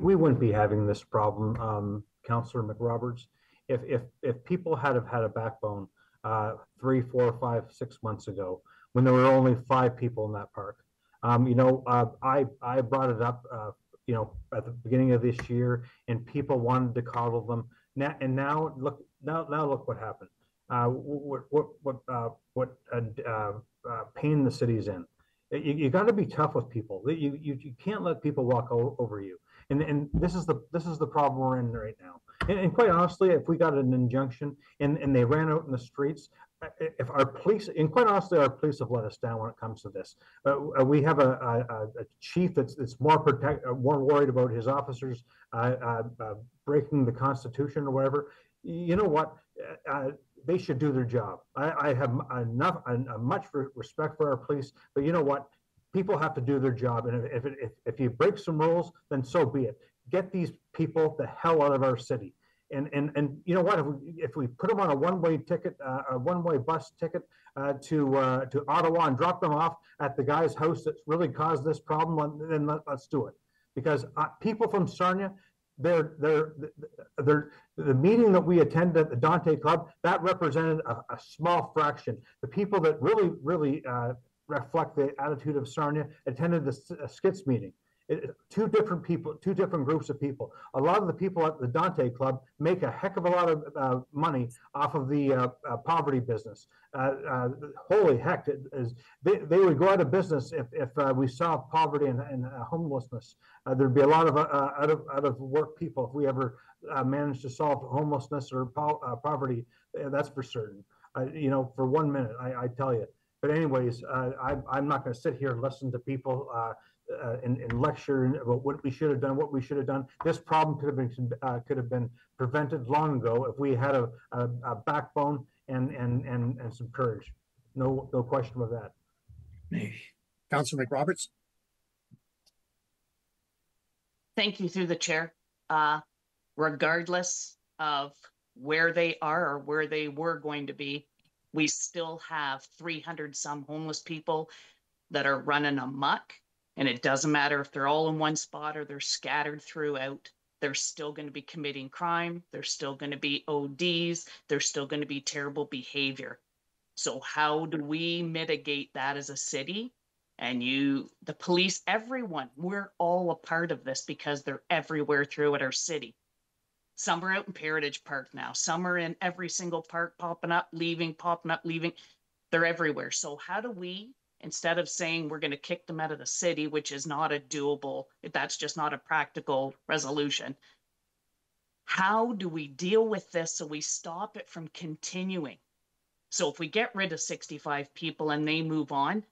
we wouldn't be having this problem, Councillor McRoberts, if people had have had a backbone 3, 4, 5, 6 months ago when there were only 5 people in that park. I brought it up, at the beginning of this year, and people wanted to coddle them. Now look what happened. What pain the city's in. You got to be tough with people. You can't let people walk over you. And this is the problem we're in right now. And quite honestly, if we got an injunction and they ran out in the streets, if our police, and quite honestly, our police have let us down when it comes to this. We have a chief that's more worried about his officers breaking the Constitution or whatever. You know what? They should do their job. I have much respect for our police, but you know what? People have to do their job, and if you break some rules, then so be it. Get these people the hell out of our city. And you know what? If we put them on a one-way ticket, a one-way bus ticket to Ottawa, and drop them off at the guy's house that's really caused this problem, then let's do it. Because people from Sarnia, the meeting that we attended at the Dante Club, that represented a small fraction. The people that really reflect the attitude of Sarnia attended the Skits meeting. Two different groups of people. A lot of the people at the Dante Club make a heck of a lot of money off of the poverty business. Holy heck, they would go out of business if we saw poverty and homelessness. There'd be a lot of out of work people if we ever managed to solve homelessness or poverty. That's for certain. For 1 minute, I tell you. But anyways, I'm not going to sit here and listen to people and lecture about what we should have done, This problem could have been prevented long ago if we had a backbone and some courage. No question of that. Councillor McRoberts. Thank you, through the chair. Regardless of where they are or where they were going to be, we still have 300 some homeless people that are running amok. And it doesn't matter if they're all in one spot or they're scattered throughout. They're still going to be committing crime. There's still going to be ODs. There's still going to be terrible behavior. So how do we mitigate that as a city? And the police, everyone, we're all a part of this because they're everywhere throughout our city. Some are out in Heritage Park now. Some are in every single park, popping up, leaving. They're everywhere. So how do we, instead of saying we're going to kick them out of the city, which is not a doable, that's just not a practical resolution, how do we deal with this so we stop it from continuing? So if we get rid of 65 people and they move on,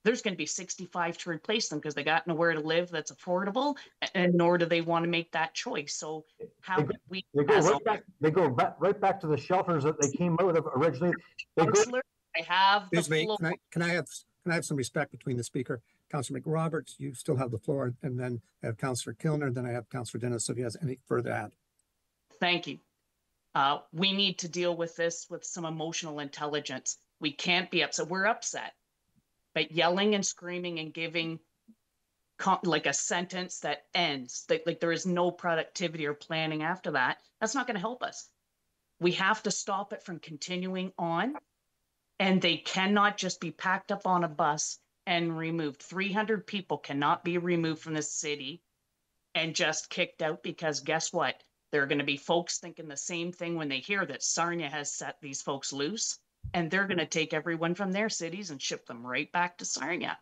there's going to be 65 to replace them because they got nowhere to live that's affordable, and nor do they want to make that choice. So how do we? They go right back to the shelters that they came out of originally. I have the floor. Can I have some respect between the speaker? Councillor McRoberts, you still have the floor, and then I have Councillor Kilner, then I have Councillor Dennis, so if he has any further to add. Thank you. We need to deal with this with some emotional intelligence. We can't be upset. We're upset. But yelling and screaming and giving like a sentence that ends, like there is no productivity or planning after that, that's not going to help us. We have to stop it from continuing on. And they cannot just be packed up on a bus and removed. 300 people cannot be removed from the city and just kicked out, because guess what? There are going to be folks thinking the same thing when they hear that Sarnia has set these folks loose, and they're going to take everyone from their cities and ship them right back to Sarnia.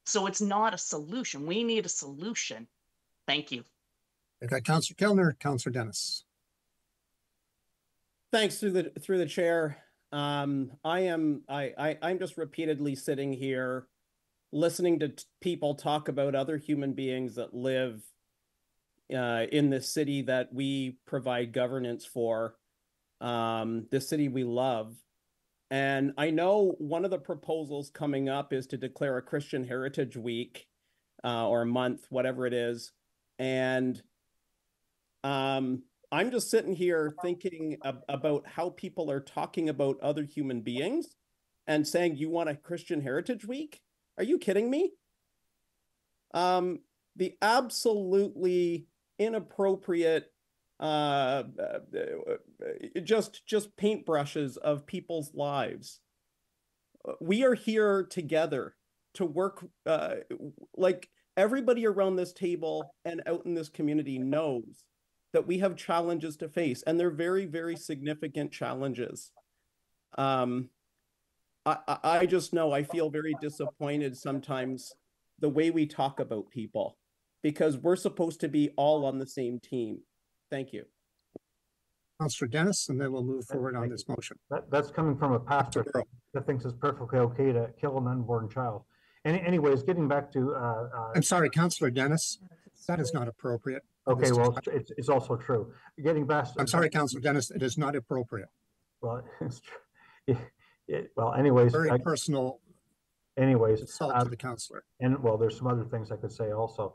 So it's not a solution. We need a solution. Thank you. Okay, Councillor Kilner, Councillor Dennis. Thanks, through the chair. I'm just repeatedly sitting here listening to people talk about other human beings that live in the city that we provide governance for, the city we love. And I know one of the proposals coming up is to declare a Christian Heritage Week or month, whatever it is. And I'm just sitting here thinking about how people are talking about other human beings and saying, you want a Christian Heritage Week? Are you kidding me? The absolutely inappropriate just paintbrushes of people's lives. We are here together to work, like everybody around this table and out in this community knows that we have challenges to face, and they're very, very significant challenges. I just know I feel very disappointed sometimes the way we talk about people, because we're supposed to be all on the same team. Thank you. Councillor Dennis, and then we'll move forward on this motion. That's coming from a pastor that thinks it's perfectly okay to kill an unborn child. Anyways, getting back to I'm sorry, Councillor Dennis, that is not appropriate. okay, well, it's also true. Getting back. I'm sorry, Councillor Dennis, it is not appropriate. Well, it's true. Well, anyways. Very personal. Anyways. Insult to the councillor. And well, there's some other things I could say also.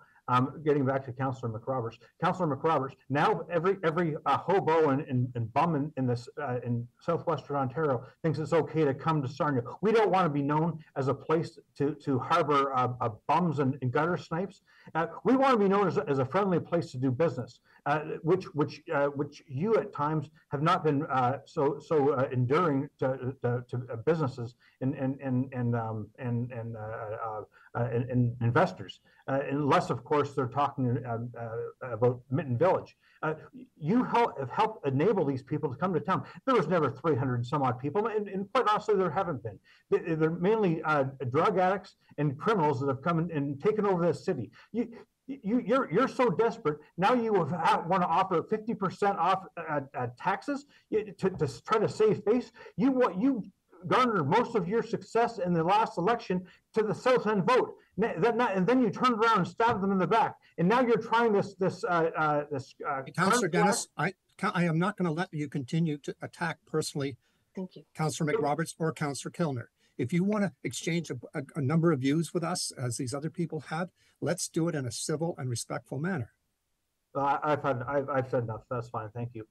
Getting back to Councillor McRoberts. Councillor McRoberts, now every hobo and bum in this in southwestern Ontario thinks it's okay to come to Sarnia. We don't want to be known as a place to harbor bums and gutter snipes. We want to be known as a friendly place to do business, which you at times have not been so enduring to businesses and investors, unless of course they're talking about Mitten Village. You have helped enable these people to come to town. There was never 300 some odd people, and quite honestly, there haven't been. They're mainly drug addicts and criminals that have come and taken over this city. You're so desperate now. You want to offer 50% off taxes to try to save face. You garnered most of your success in the last election to the South End vote, and then you turned around and stabbed them in the back, and now you're trying this. Councillor Dennis, I am not going to let you continue to attack personally. Thank you, Councillor McRoberts or Councillor Kilner. If you want to exchange a number of views with us, as these other people have, let's do it in a civil and respectful manner. I've said enough. That's fine. Thank you.